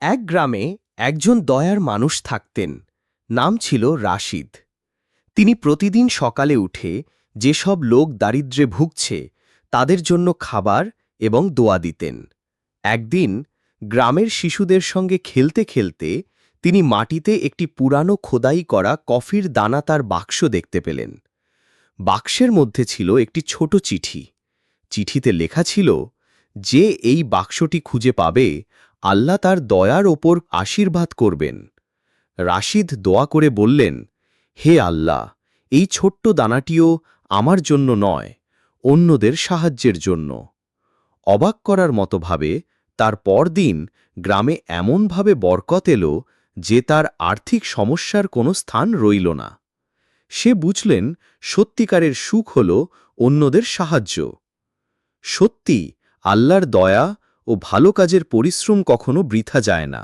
এক গ্রামে একজন দয়ার মানুষ থাকতেন। নাম ছিল রাশিদ। তিনি প্রতিদিন সকালে উঠে যেসব লোক দারিদ্র্যে ভুগছে তাদের জন্য খাবার এবং দোয়া দিতেন। একদিন গ্রামের শিশুদের সঙ্গে খেলতে খেলতে তিনি মাটিতে একটি পুরানো খোদাই করা কফির দানাতার বাক্স দেখতে পেলেন। বাক্সের মধ্যে ছিল একটি ছোট চিঠি। চিঠিতে লেখা ছিল, যে এই বাক্সটি খুঁজে পাবে আল্লাহ তার দয়ার ওপর আশীর্বাদ করবেন। রাশিদ দোয়া করে বললেন, হে আল্লাহ, এই ছোট্ট দানাটিও আমার জন্য নয়, অন্যদের সাহায্যের জন্য। অবাক করার মতো ভাবে তার পরদিন গ্রামে এমনভাবে বরকত এলো যে তার আর্থিক সমস্যার কোনো স্থান রইল না। সে বুঝলেন সত্যিকারের সুখ হল অন্যদের সাহায্য। সত্যি, আল্লাহর দয়া ও ভালো কাজের পরিশ্রম কখনো বৃথা যায় না।